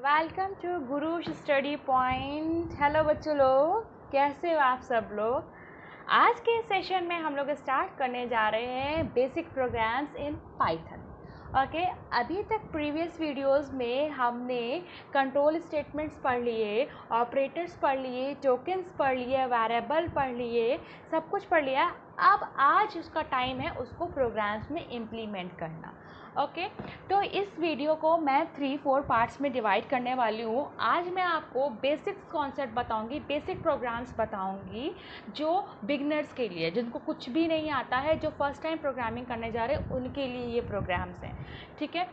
Welcome to Gurush study point. Hello बच्चों लोग, कैसे हो आप सब लोग। आज के सेशन में हम लोग स्टार्ट करने जा रहे हैं basic programs in Python. Okay, अभी तक प्रीवियस वीडियोस में हमने कंट्रोल स्टेटमेंट्स पढ़ लिए, ऑपरेटर्स पढ़ लिए, टोकन्स पढ़ लिए, वेरिएबल पढ़ लिए, सब कुछ पढ़ लिया। अब आज उसका टाइम है उसको प्रोग्राम्स में इम्प्लीमेंट करना। ओके, तो इस वीडियो को मैं 3-4 पार्ट्स में डिवाइड करने वाली हूँ। आज मैं आपको बेसिक्स कॉन्सेप्ट बताऊँगी, बेसिक प्रोग्राम्स बताऊँगी जो बिगनर्स के लिए, जिनको कुछ भी नहीं आता है, जो फर्स्ट टाइम प्रोग्रामिंग करने जा रहे हैं, उनके लिए ये प्रोग्राम्स हैं। ठीक है,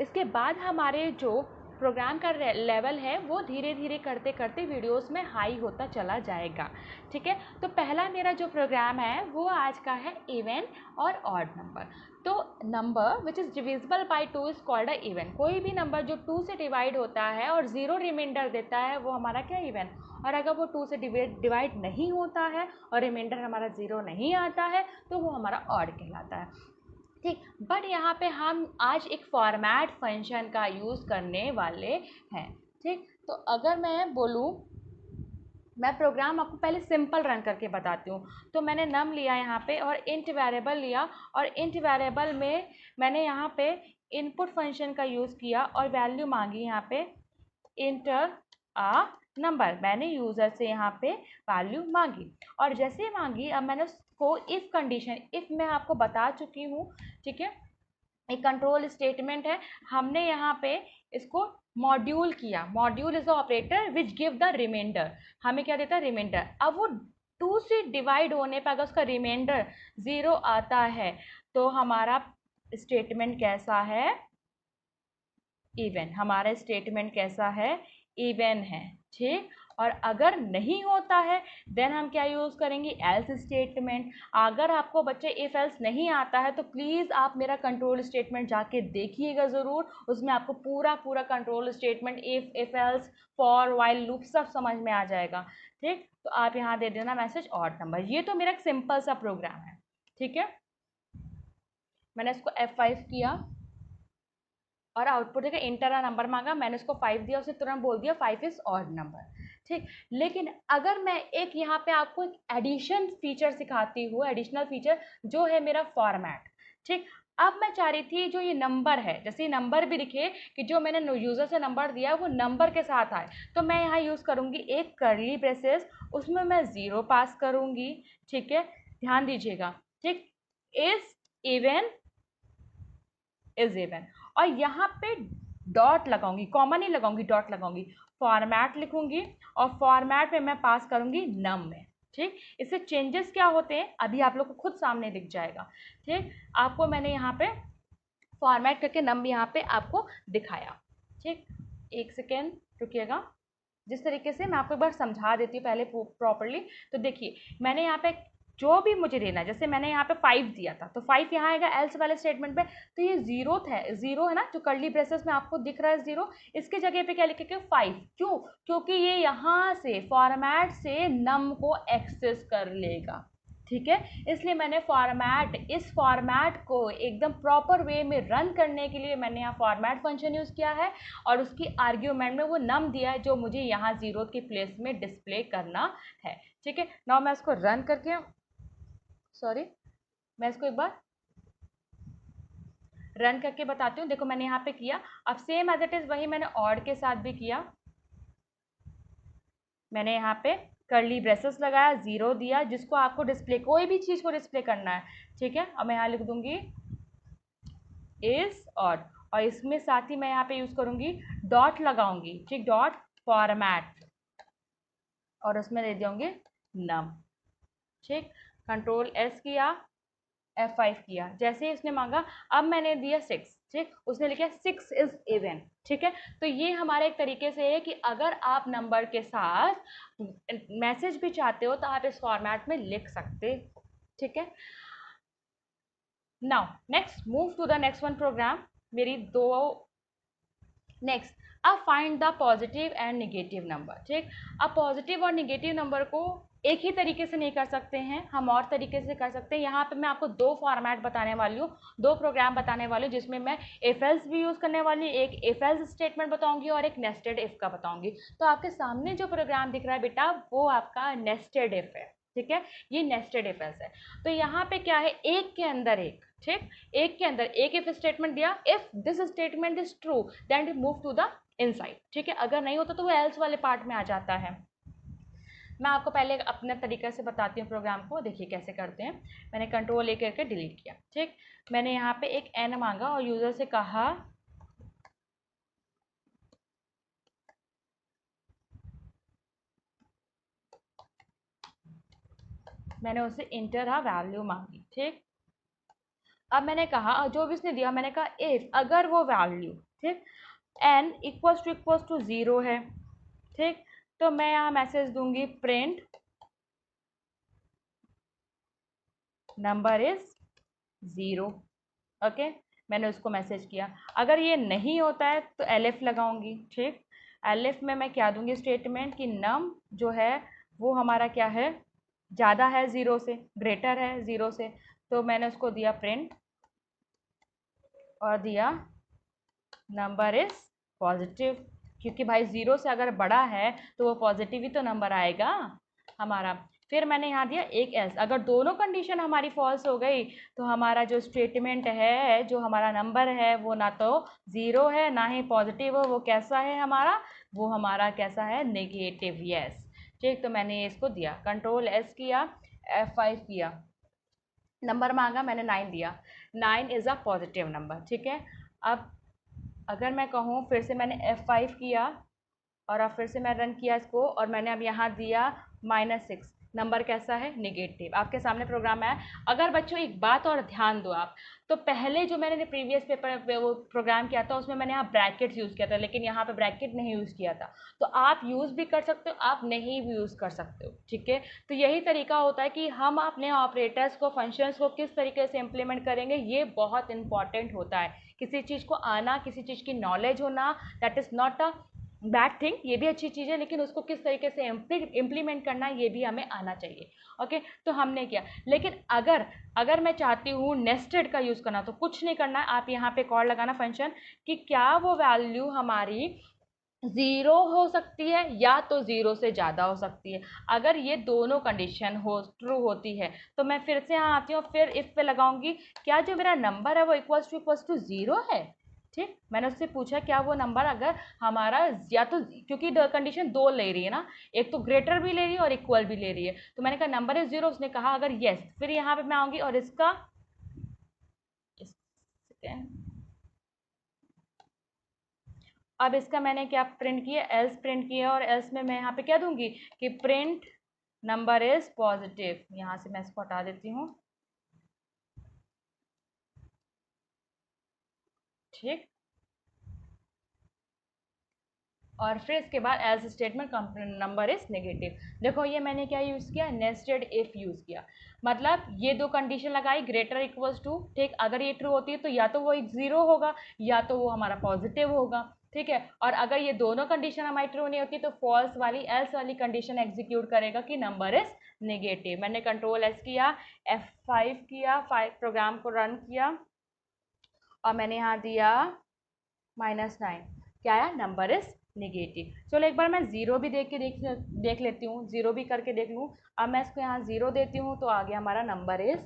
इसके बाद हमारे जो प्रोग्राम का लेवल है वो धीरे धीरे करते करते वीडियोस में हाई होता चला जाएगा। ठीक है, तो पहला मेरा जो प्रोग्राम है वो आज का है इवन और ऑड नंबर। तो number which is divisible by 2 is called a even. कोई भी नंबर जो 2 से डिवाइड होता है और 0 रिमाइंडर देता है वो हमारा क्या इवन। और अगर वो 2 से डिवाइड नहीं होता है और रिमाइंडर हमारा 0 नहीं आता है तो वो हमारा ऑड कहलाता है। ठीक, बट यहाँ पे हम आज एक फॉर्मेट फंक्शन का यूज़ करने वाले हैं। ठीक, तो अगर मैं बोलूँ, मैं प्रोग्राम आपको पहले सिंपल रन करके बताती हूँ। तो मैंने नम लिया यहाँ पे और इंट वेरिएबल लिया, और इंट वेरिएबल में मैंने यहाँ पे इनपुट फंक्शन का यूज़ किया और वैल्यू मांगी यहाँ पे इंटर आ नंबर। मैंने यूज़र से यहाँ पे वैल्यू मांगी, और जैसे मांगी अब मैंने उसको इफ़ कंडीशन, इफ़ मैं आपको बता चुकी हूँ। ठीक है, एक कंट्रोल स्टेटमेंट है, हमने यहाँ पे इसको मॉड्यूल किया। Module is the operator which give the reminder. हमें क्या देता है, रिमाइंडर। अब वो 2 से डिवाइड होने पर अगर उसका रिमाइंडर 0 आता है तो हमारा स्टेटमेंट कैसा है, इवन। हमारा स्टेटमेंट कैसा है, इवन है। ठीक, और अगर नहीं होता है देन हम क्या यूज़ करेंगे, एल्स स्टेटमेंट। अगर आपको बच्चे इफ़ एल्स नहीं आता है तो प्लीज़ आप मेरा कंट्रोल स्टेटमेंट जाके देखिएगा ज़रूर। उसमें आपको पूरा control statement, if else, for, while, loop सब समझ में आ जाएगा। ठीक, तो आप यहाँ दे देना मैसेज ऑड नंबर। ये तो मेरा एक सिंपल सा प्रोग्राम है। ठीक है, मैंने इसको F5 किया और आउटपुट देखा, इंटर नंबर मांगा, मैंने उसको 5 दिया, उसे तुरंत बोल दिया 5 इज ऑड नंबर। ठीक, लेकिन अगर मैं एक यहाँ पे आपको एक एडिशन फीचर सिखाती हूँ, एडिशनल फीचर जो है मेरा फॉर्मेट। ठीक, अब मैं चाह रही थी जो ये नंबर है, जैसे नंबर भी लिखे कि जो मैंने यूज़र से नंबर दिया वो नंबर के साथ आए, तो मैं यहाँ यूज़ करूँगी एक कर्ली ब्रेसेस, उसमें मैं 0 पास करूँगी। ठीक है, ध्यान दीजिएगा। ठीक, इज इवन, इज इवन, और यहाँ पे डॉट लगाऊंगी, कॉमा नहीं लगाऊंगी, डॉट लगाऊंगी। फॉर्मेट लिखूंगी और फॉर्मेट में मैं पास करूंगी नम में। ठीक, इससे चेंजेस क्या होते हैं अभी आप लोग को खुद सामने दिख जाएगा। ठीक, आपको मैंने यहाँ पे फॉर्मेट करके नम यहाँ पे आपको दिखाया। ठीक, एक सेकेंड रुकिएगा, जिस तरीके से मैं आपको एक बार समझा देती हूँ पहले प्रॉपरली। तो देखिए, मैंने यहाँ पे जो भी मुझे देना है, जैसे मैंने यहाँ पे 5 दिया था तो 5 यहाँ आएगा एल्स वाले स्टेटमेंट पे, तो ये 0 है, 0 है ना, जो कर्ली ब्रेसेस में आपको दिख रहा है 0, इसके जगह पे क्या लिखेंगे 5। क्यों, क्योंकि ये यहाँ से फॉर्मेट से नम को एक्सेस कर लेगा। ठीक है, इसलिए मैंने इस फॉर्मेट को एकदम प्रॉपर वे में रन करने के लिए मैंने यहाँ फॉर्मेट फंक्शन यूज़ किया है, और उसकी आर्ग्यूमेंट में वो नम दिया है जो मुझे यहाँ 0 के प्लेस में डिस्प्ले करना है। ठीक है, नाउ मैं इसको रन करके, सॉरी, मैं इसको एक बार रन करके बताती हूँ। देखो मैंने यहाँ पे किया, अब सेम एज इट इज़ वही मैंने ऑड के साथ भी किया। मैंने यहाँ पे कर्ली ब्रेसेस लगाया, 0 दिया, जिसको आपको डिस्प्ले, कोई भी चीज़ को डिस्प्ले करना है। ठीक है, अब मैं यहाँ लिख दूंगी इज ऑड, और इसमें साथ ही मैं यहाँ पे यूज़ करूँगी डॉट लगाऊंगी। ठीक, डॉट फॉर्मेट, और उसमें दे दूँगी नम। ठीक, कंट्रोल एस किया, F5 किया, जैसे ही उसने मांगा अब मैंने दिया 6। ठीक, उसने लिखा 6 इज इवन। ठीक है, तो ये हमारे एक तरीके से है कि अगर आप नंबर के साथ मैसेज भी चाहते हो तो आप इस फॉर्मेट में लिख सकते हो। ठीक है, now next move to the next one program. मेरी दो नेक्स्ट अब find the positive and negative number. ठीक, अब पॉजिटिव और निगेटिव नंबर को एक ही तरीके से नहीं कर सकते हैं, हम और तरीके से कर सकते हैं। यहाँ पे मैं आपको दो फॉर्मेट बताने वाली हूँ, दो प्रोग्राम बताने वाली हूँ, जिसमें मैं इफ एल्स भी यूज़ करने वाली हूँ, एक इफ एल्स स्टेटमेंट बताऊंगी और एक नेस्टेड इफ का बताऊंगी। तो आपके सामने जो प्रोग्राम दिख रहा है बेटा, वो आपका नेस्टेड इफ है। ठीक है, ये नेस्टेड इफ एल्स है। तो यहाँ पे क्या है, एक के अंदर एक, ठीक, एक के अंदर एक इफ स्टेटमेंट दिया, if this statement is true then it move to the inside. ठीक है, अगर नहीं होता तो वो एल्स वाले पार्ट में आ जाता है। मैं आपको पहले अपने तरीके से बताती हूँ प्रोग्राम को, देखिए कैसे करते हैं। मैंने कंट्रोल ए करके डिलीट किया। ठीक, मैंने यहाँ पे एक एन मांगा और यूजर से कहा मैंने उससे इंटर आ वैल्यू मांगी। ठीक, अब मैंने कहा जो भी उसने दिया, मैंने कहा इफ अगर वो वैल्यू, ठीक, एन इक्वल्स टू 0 है, ठीक, तो मैं यहाँ मैसेज दूंगी प्रिंट नंबर इज 0। ओके, मैंने उसको मैसेज किया। अगर ये नहीं होता है तो एलिफ लगाऊंगी। ठीक, एलिफ में मैं क्या दूंगी स्टेटमेंट कि नम जो है वो हमारा क्या है, ज़्यादा है 0 से, ग्रेटर है 0 से। तो मैंने उसको दिया प्रिंट और दिया नंबर इज पॉजिटिव, क्योंकि भाई 0 से अगर बड़ा है तो वो पॉजिटिव ही तो नंबर आएगा हमारा। फिर मैंने यहाँ दिया एक एल्स, अगर दोनों कंडीशन हमारी फॉल्स हो गई तो हमारा जो स्टेटमेंट है, जो हमारा नंबर है, वो ना तो 0 है ना ही पॉजिटिव हो, वो कैसा है हमारा, वो हमारा कैसा है, नेगेटिव। यस, ठीक, तो मैंने इसको दिया, कंट्रोल एस किया, F5 किया, नंबर मांगा, मैंने 9 दिया। 9 इज़ अ पॉजिटिव नंबर। ठीक है, अब अगर मैं कहूँ फिर से मैंने F5 किया और अब फिर से मैं रन किया इसको और मैंने अब यहाँ दिया -6, नंबर कैसा है, नेगेटिव। आपके सामने प्रोग्राम है। अगर बच्चों एक बात और ध्यान दो आप, तो पहले जो मैंने प्रीवियस पेपर पे वो प्रोग्राम किया था उसमें मैंने यहाँ ब्रैकेट्स यूज़ किया था, लेकिन यहाँ पे ब्रैकेट नहीं यूज़ किया था। तो आप यूज़ भी कर सकते हो, आप नहीं भी यूज़ कर सकते हो। ठीक है, तो यही तरीका होता है कि हम अपने ऑपरेटर्स को, फंक्शंस को किस तरीके से इम्प्लीमेंट करेंगे, ये बहुत इंपॉर्टेंट होता है। किसी चीज़ को आना, किसी चीज़ की नॉलेज होना, that is not a bad thing, ये भी अच्छी चीज़ है, लेकिन उसको किस तरीके से इम्प्लीमेंट करना है ये भी हमें आना चाहिए। ओके, तो हमने किया। लेकिन अगर अगर मैं चाहती हूँ नेस्टेड का यूज़ करना, तो कुछ नहीं करना है, आप यहाँ पे कॉल लगाना फंक्शन कि क्या वो वैल्यू हमारी 0 हो सकती है या तो 0 से ज़्यादा हो सकती है। अगर ये दोनों कंडीशन हो ट्रू होती है तो मैं फिर से यहाँ आती हूँ, फिर इफ पे लगाऊंगी, क्या जो मेरा नंबर है वो इक्वल्स टू 0 है। ठीक, मैंने उससे पूछा क्या वो नंबर अगर हमारा या तो, क्योंकि कंडीशन दो ले रही है ना, एक तो ग्रेटर भी ले रही है और इक्वल भी ले रही है, तो मैंने कहा नंबर इज 0, उसने कहा अगर यस, फिर यहाँ पे मैं आऊँगी और इसका अब इसका मैंने क्या प्रिंट किया, एल्स प्रिंट किया, और एल्स में मैं यहाँ पे क्या दूंगी कि प्रिंट नंबर इज पॉजिटिव। यहाँ से मैं इसको हटा देती हूँ। ठीक, और फिर इसके बाद else statement number is negative. देखो ये मैंने क्या यूज़ किया, नेस्टेड इफ यूज़ किया। मतलब ये दो कंडीशन लगाई, ग्रेटर इक्वल्स टू, ठीक, अगर ये ट्रू होती है तो या तो वो 0 होगा या तो वो हमारा पॉजिटिव होगा। ठीक है, और अगर ये दोनों कंडीशन हमारी ट्रू नहीं होती तो फॉल्स वाली, एल्स वाली कंडीशन एग्जीक्यूट करेगा कि नंबर इज नेगेटिव। मैंने कंट्रोल एस किया, F5 किया, 5 प्रोग्राम को रन किया और मैंने यहाँ दिया -9, क्या आया, नंबर इज निगेटिव। चलो एक बार मैं 0 भी देख लेती हूँ, 0 भी करके देख लूँ। अब मैं इसको यहाँ 0 देती हूँ तो आगे हमारा नंबर इज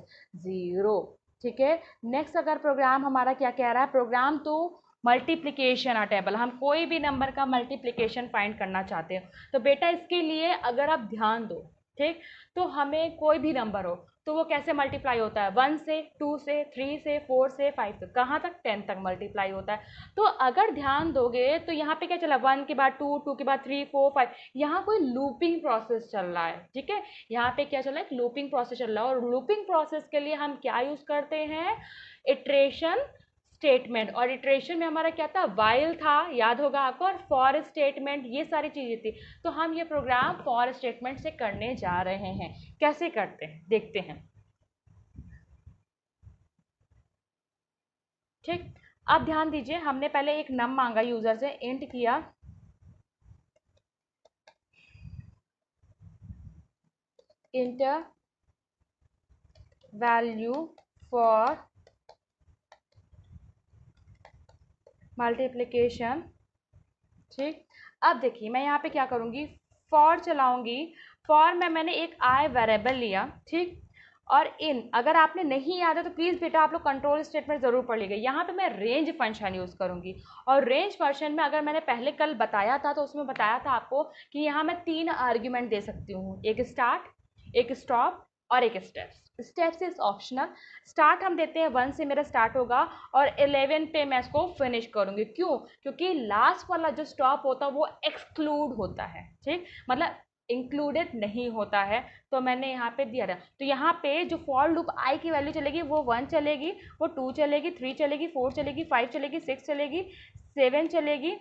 0। ठीक है, नेक्स्ट अगर प्रोग्राम हमारा क्या कह रहा है, प्रोग्राम तो मल्टीप्लिकेशन टेबल, हम कोई भी नंबर का मल्टीप्लिकेशन फाइंड करना चाहते हो तो बेटा इसके लिए अगर आप ध्यान दो, ठीक, तो हमें कोई भी नंबर हो तो वो कैसे मल्टीप्लाई होता है, 1 से, 2 से, 3 से, 4 से, 5 से, कहाँ तक, 10 तक मल्टीप्लाई होता है। तो अगर ध्यान दोगे तो यहाँ पे क्या चला, 1 के बाद 2, 2 के बाद 3, 4, 5, यहाँ कोई लूपिंग प्रोसेस चल रहा है। ठीक है, यहाँ पे क्या चल रहा है, लूपिंग प्रोसेस चल रहा है, और लूपिंग प्रोसेस के लिए हम क्या यूज़ करते हैं, इटरेशन स्टेटमेंट। और इटरेशन में हमारा क्या था, वाइल था, याद होगा आपको, और फॉर स्टेटमेंट, ये सारी चीज़ें थी। तो हम ये प्रोग्राम फॉर स्टेटमेंट से करने जा रहे हैं। कैसे करते हैं देखते हैं। ठीक, अब ध्यान दीजिए, हमने पहले एक नम मांगा यूजर से, इंट किया इंट वैल्यू फॉर मल्टीप्लिकेशन। ठीक, अब देखिए मैं यहाँ पे क्या करूँगी, फॉर चलाऊंगी। फॉर में मैंने एक आई वेरिएबल लिया, ठीक, और इन, अगर आपने नहीं याद है तो प्लीज़ बेटा आप लोग कंट्रोल स्टेटमेंट ज़रूर पढ़ लीजिए। यहाँ पे मैं रेंज फंक्शन यूज़ करूँगी, और रेंज फंक्शन में अगर मैंने पहले कल बताया था तो उसमें बताया था आपको कि यहाँ मैं 3 आर्ग्यूमेंट दे सकती हूँ, एक स्टार्ट, एक स्टॉप और एक steps. Steps is optional. Start हम देते हैं 1 से, मेरा स्टार्ट होगा और 11 पे मैं इसको फिनिश करूँगी। क्यों? क्योंकि लास्ट वाला जो स्टॉप होता है वो एक्सक्लूड होता है, ठीक, मतलब इंक्लूडेड नहीं होता है, तो मैंने यहाँ पे दिया था। तो यहाँ पे जो फॉर लूप आई की वैल्यू चलेगी वो 1 चलेगी, वो 2 चलेगी, 3 चलेगी, 4 चलेगी, 5 चलेगी, 6 चलेगी, 7 चलेगी,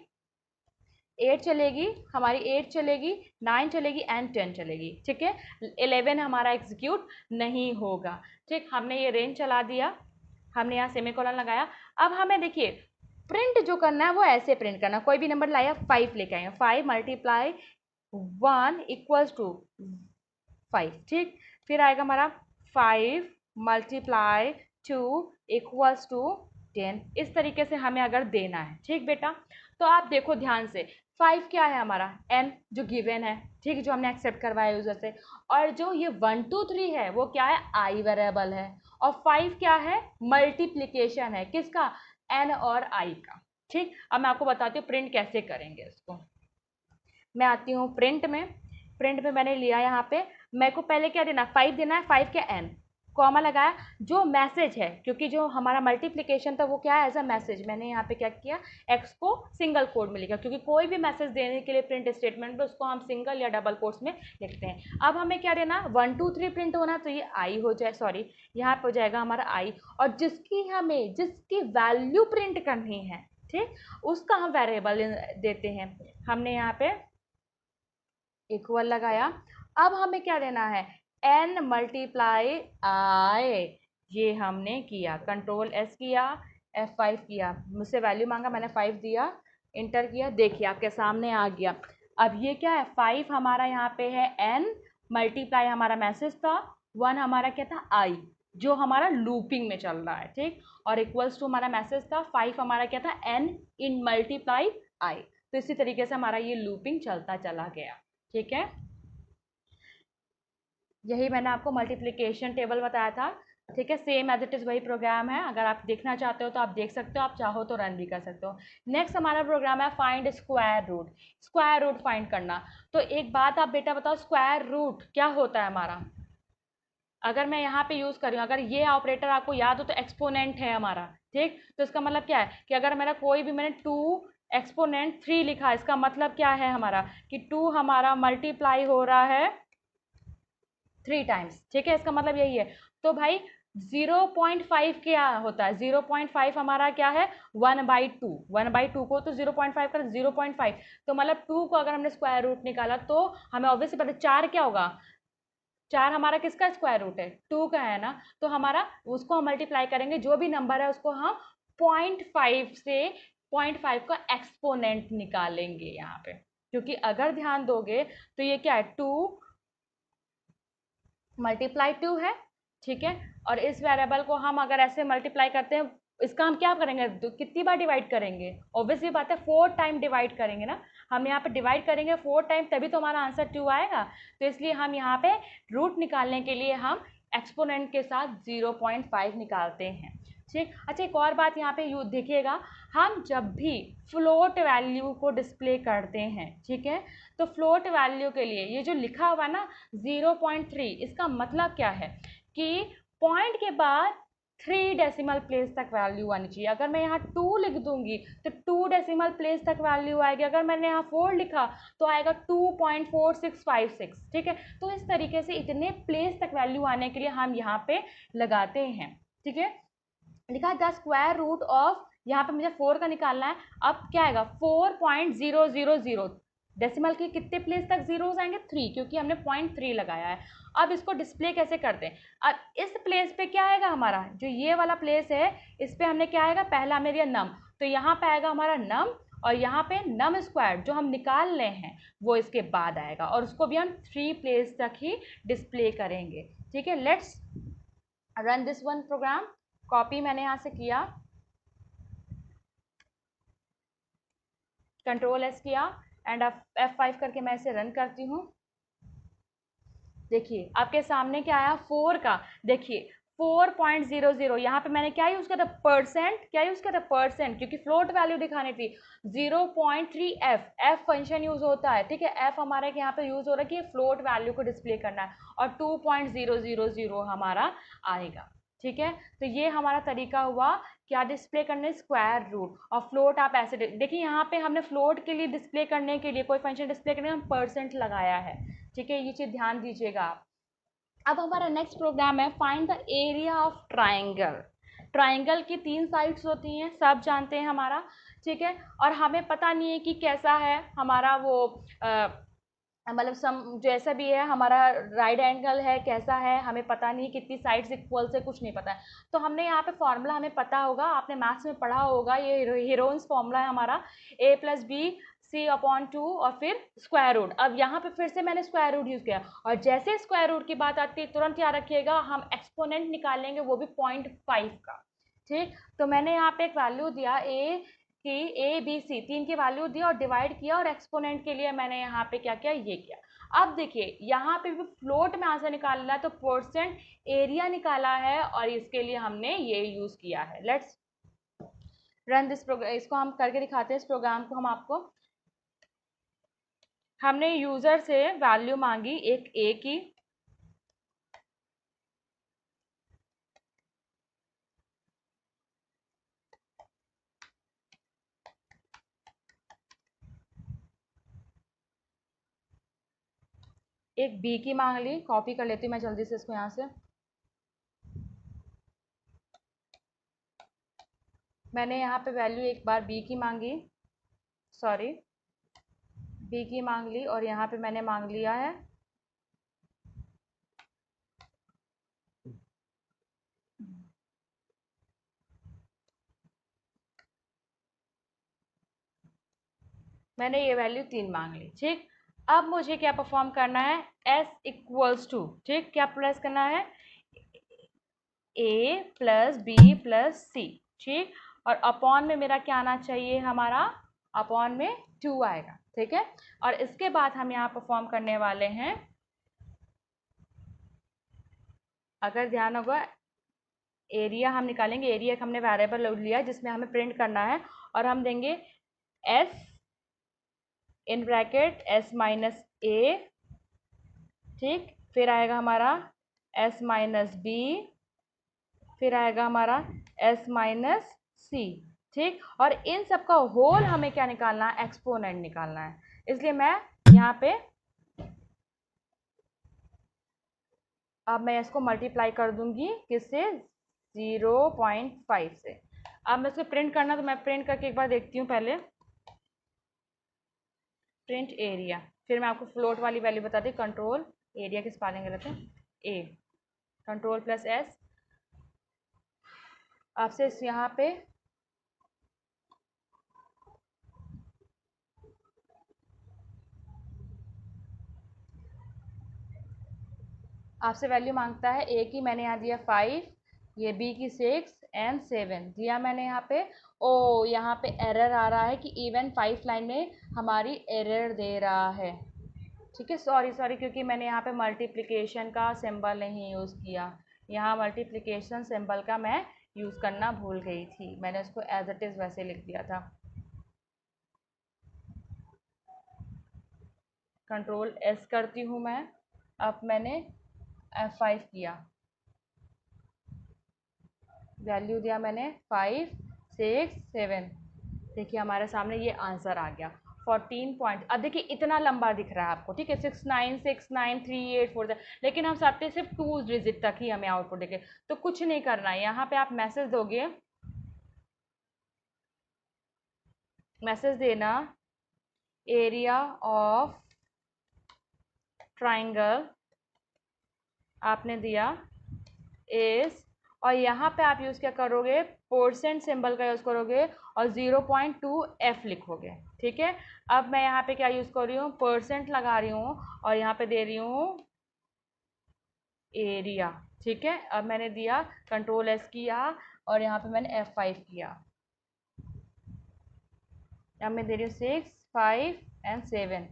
8 चलेगी, हमारी 8 चलेगी, 9 चलेगी एंड 10 चलेगी, ठीक है। 11 हमारा एग्जीक्यूट नहीं होगा, ठीक। हमने ये रेंज चला दिया, हमने यहाँ सेमीकोलन लगाया। अब हमें देखिए प्रिंट जो करना है वो ऐसे प्रिंट करना, कोई भी नंबर लाया 5 लेके आए, 5 मल्टीप्लाई 1 इक्वल्स टू 5, ठीक। फिर आएगा हमारा 5 मल्टीप्लाई 2 इक्वल्स टू 10। इस तरीके से हमें अगर देना है, ठीक बेटा। तो आप देखो ध्यान से, 5 क्या है हमारा, n जो गिवन है, ठीक, जो हमने एक्सेप्ट करवाया यूजर से, और जो ये 1 2 3 है वो क्या है, i वेरिएबल है, और 5 क्या है, मल्टीप्लिकेशन है, किसका, n और i का, ठीक। अब मैं आपको बताती हूँ प्रिंट कैसे करेंगे इसको। मैं आती हूँ प्रिंट में, प्रिंट में मैंने लिया यहाँ पे, मेरे को पहले क्या देना, 5 देना है, 5 के n, कॉमा लगाया, जो मैसेज है, क्योंकि जो हमारा मल्टीप्लिकेशन था वो क्या है, एज अ मैसेज, मैंने यहाँ पे क्या किया, x को सिंगल कोड में लिखा, क्योंकि कोई भी मैसेज देने के लिए प्रिंट स्टेटमेंट में उसको हम सिंगल या डबल कोट्स में लिखते हैं। अब हमें क्या देना, 1 2 3 प्रिंट होना, तो ये आई हो जाए, सॉरी यहाँ पे हो जाएगा हमारा आई, और जिसकी वैल्यू प्रिंट करनी है, ठीक, उसका हम वेरिएबल देते हैं। हमने यहाँ पे इक्वल लगाया। अब हमें क्या देना है, n मल्टीप्लाई आई, ये हमने किया, कंट्रोल एस किया, F5 किया, मुझसे वैल्यू मांगा, मैंने 5 दिया, इंटर किया, देखिए आपके सामने आ गया। अब ये क्या है, 5 हमारा यहाँ पे है n मल्टीप्लाई हमारा मैसेज था, 1 हमारा क्या था, i, जो हमारा लूपिंग में चल रहा है, ठीक, और इक्वल्स टू हमारा मैसेज था 5 हमारा क्या था, n इन मल्टीप्लाई i। तो इसी तरीके से हमारा ये लूपिंग चलता चला गया, ठीक है। यही मैंने आपको मल्टीप्लिकेशन टेबल बताया था, ठीक है। सेम एज इट इज़ वही प्रोग्राम है, अगर आप देखना चाहते हो तो आप देख सकते हो, आप चाहो तो रन भी कर सकते हो। नेक्स्ट हमारा प्रोग्राम है find square root, square root find करना। तो एक बात आप बेटा बताओ, स्क्वायर रूट क्या होता है हमारा, अगर मैं यहाँ पे यूज़ कर रही हूँ, अगर ये ऑपरेटर आपको याद हो तो एक्सपोनेंट है हमारा, ठीक, तो इसका मतलब क्या है कि अगर मेरा कोई भी, मैंने 2 एक्सपोनेंट 3 लिखा, इसका मतलब क्या है हमारा, कि 2 हमारा मल्टीप्लाई हो रहा है 3 टाइम्स, ठीक है, इसका मतलब यही है। तो भाई 0.5 क्या होता है, 0.5 हमारा क्या है, 1/2, 1/2 को तो 0.5 कर 0.5, तो मतलब 2 को अगर हमने स्क्वायर रूट निकाला तो हमें ऑब्वियसली पता, 4 क्या होगा, 4 हमारा किसका स्क्वायर रूट है, 2 का है ना, तो हमारा उसको हम मल्टीप्लाई करेंगे, जो भी नंबर है उसको हम 0.5 से 0.5 का एक्सपोनेंट निकालेंगे यहाँ पे, क्योंकि अगर ध्यान दोगे तो ये क्या है, 2 मल्टीप्लाई 2 है, ठीक है, और इस वेरिएबल को हम अगर ऐसे मल्टीप्लाई करते हैं, इसका हम क्या करेंगे, कितनी बार डिवाइड करेंगे, ऑब्वियसली बात है 4 टाइम डिवाइड करेंगे ना, हम यहाँ पे डिवाइड करेंगे 4 टाइम, तभी तो हमारा आंसर 2 आएगा। तो इसलिए हम यहाँ पे रूट निकालने के लिए हम एक्सपोनेंट के साथ 0.5 निकालते हैं, ठीक। अच्छा, एक और बात यहाँ पे यू देखिएगा, हम जब भी फ्लोट वैल्यू को डिस्प्ले करते हैं, ठीक है, तो फ्लोट वैल्यू के लिए ये जो लिखा हुआ ना 0.3, इसका मतलब क्या है कि पॉइंट के बाद 3 डेसिमल प्लेस तक वैल्यू आनी चाहिए। अगर मैं यहाँ 2 लिख दूंगी तो 2 डेसिमल प्लेस तक वैल्यू आएगी, अगर मैंने यहाँ 4 लिखा तो आएगा 2.4656, ठीक है। तो इस तरीके से इतने प्लेस तक वैल्यू आने के लिए हम यहाँ पे लगाते हैं, ठीक है। लिखा द स्क्वायर रूट ऑफ, यहाँ पे मुझे 4 का निकालना है, अब क्या आएगा 4.000, डेसिमल के कितने प्लेस तक जीरोस आएंगे? 3, क्योंकि हमने 0.3 लगाया है। अब इसको डिस्प्ले कैसे करते हैं? अब इस प्लेस पे क्या आएगा हमारा, जो ये वाला प्लेस है इस पे हमने क्या आएगा, पहला हमें दिया नम, तो यहाँ पे आएगा हमारा नम, और यहाँ पे नम स्क्वायर जो हम निकाल रहे हैं वो इसके बाद आएगा, और उसको भी हम 3 प्लेस तक ही डिस्प्ले करेंगे। ठीक है, let's run this one program. Copy मैंने यहाँ से किया, कंट्रोल एस किया एंड F5 करके मैं इसे रन करती हूँ। देखिए आपके सामने क्या आया, 4 का, देखिए 4.00, यहाँ पे मैंने क्या यूज़ किया था, परसेंट, क्या यूज़ किया था, परसेंट, क्योंकि फ्लोट वैल्यू दिखानी थी। 0.3 एफ फंक्शन यूज़ होता है, ठीक है, एफ हमारे यहाँ पे यूज़ हो रहा है कि फ्लोट वैल्यू को डिस्प्ले करना है, और 2.000 हमारा आएगा। ठीक है, तो ये हमारा तरीका हुआ क्या डिस्प्ले करने, स्क्वायर रूट। और फ्लोट आप ऐसे देखिए, यहाँ पे हमने फ्लोट के लिए डिस्प्ले करने के लिए, कोई फंक्शन डिस्प्ले करने हम परसेंट लगाया है। ठीक है, ये चीज़ ध्यान दीजिएगा आप। अब हमारा नेक्स्ट प्रोग्राम है find the area of triangle. Triangle की 3 साइड्स होती हैं, सब जानते हैं हमारा, ठीक है, और हमें पता नहीं है कि कैसा है हमारा वो मतलब सम जैसा भी है हमारा राइट एंगल है, कैसा है हमें पता नहीं, कितनी साइड्स इक्वल से कुछ नहीं पता है। तो हमने यहाँ पे फॉर्मूला हमें पता होगा, आपने मैथ्स में पढ़ा होगा, ये हीरोन्स फॉर्मूला है हमारा, a+b c/2 और फिर स्क्वायर रूट। अब यहाँ पे फिर से मैंने स्क्वायर रूट यूज़ किया, और जैसे स्क्वायर रूट की बात आती है तुरंत याद रखिएगा हम एक्सपोनेंट निकालेंगे, वो भी 0.5 का। ठीक, तो मैंने यहाँ पे एक वैल्यू दिया ए बी सी, 3 की वैल्यू दिया और डिवाइड किया, और एक्सपोनेंट के लिए मैंने यहाँ पे क्या किया, ये किया। अब देखिए यहाँ पे भी फ्लोट में आंसर निकालना है, तो परसेंट एरिया निकाला है, और इसके लिए हमने ये यूज़ किया है। लेट्स रन दिस प्रोग्राम, इसको हम करके दिखाते हैं, इस प्रोग्राम को हम आपको। हमने यूज़र से वैल्यू मांगी एक ए की, एक बी की मांग ली, कॉपी कर लेती हूँ मैं जल्दी से इसको यहाँ से। मैंने यहाँ पे वैल्यू एक बार बी की मांगी, सॉरी बी की मांग ली, और यहाँ पे मैंने मांग लिया है मैंने ये वैल्यू 3 मांग ली। ठीक, अब मुझे क्या परफॉर्म करना है, s=2, ठीक, क्या प्लस करना है, a+b+c, ठीक, और अपॉन में मेरा क्या आना चाहिए, हमारा अपॉन में 2 आएगा। ठीक है, और इसके बाद हम यहाँ परफॉर्म करने वाले हैं, अगर ध्यान होगा एरिया हम निकालेंगे, एरिया एक हमने वेरिएबल लिया जिसमें हमें प्रिंट करना है, और हम देंगे s इन ब्रैकेट s-a, ठीक, फिर आएगा हमारा s-b, फिर आएगा हमारा s-c, ठीक, और इन सब का होल हमें क्या निकालना है, एक्सपोनेंट निकालना है। इसलिए मैं यहाँ पे अब मैं इसको मल्टीप्लाई कर दूंगी किससे, 0.5 से। अब मैं इसको प्रिंट करना, तो मैं प्रिंट करके एक बार देखती हूँ पहले, प्रिंट एरिया, फिर मैं आपको फ्लोट वाली वैल्यू बता दी, कंट्रोल एरिया की स्पेलिंग गलत है, ए, कंट्रोल प्लस एस, आपसे यहाँ पे आपसे वैल्यू मांगता है, ए की मैंने यहाँ दिया 5, ये बी की 6 एंड 7 दिया मैंने यहाँ पे। ओ यहाँ पे एरर आ रहा है कि इवन 5 लाइन में हमारी एरर दे रहा है। ठीक है, सॉरी सॉरी, क्योंकि मैंने यहाँ पे मल्टीप्लिकेशन का सिंबल नहीं यूज़ किया, यहाँ मल्टीप्लिकेशन सिंबल का मैं यूज़ करना भूल गई थी, मैंने उसको एज इट इज़ वैसे लिख दिया था। कंट्रोल एस करती हूँ मैं, अब मैंने F5 किया, वैल्यू दिया मैंने 5, 6, 7, देखिए हमारे सामने ये आंसर आ गया 14 पॉइंट। अब देखिए इतना लंबा दिख रहा है आपको, ठीक है, 696938 लेकिन हम चाहते सिर्फ 2 डिजिट तक ही हमें आउटपुट देखे, तो कुछ नहीं करना है, यहाँ पे आप मैसेज दोगे, मैसेज देना एरिया ऑफ ट्राइंगल आपने दिया इज, और यहाँ पे आप यूज़ क्या करोगे, परसेंट सिंबल का यूज़ करोगे और 0.2 लिखोगे। ठीक है, अब मैं यहाँ पे क्या यूज़ कर रही हूँ, परसेंट लगा रही हूँ और यहाँ पे दे रही हूँ एरिया। ठीक है, अब मैंने दिया कंट्रोल एस किया और यहाँ पे मैंने F5 किया। अब मैं दे रही हूँ 6, 5 एंड 7।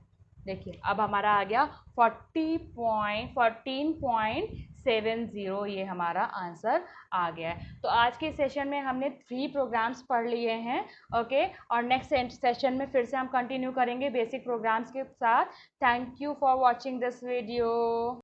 देखिए अब हमारा आ गया 14.70, ये हमारा आंसर आ गया है। तो आज के सेशन में हमने 3 प्रोग्राम्स पढ़ लिए हैं। ओके, और नेक्स्ट सेशन में फिर से हम कंटिन्यू करेंगे बेसिक प्रोग्राम्स के साथ। Thank you for watching this video.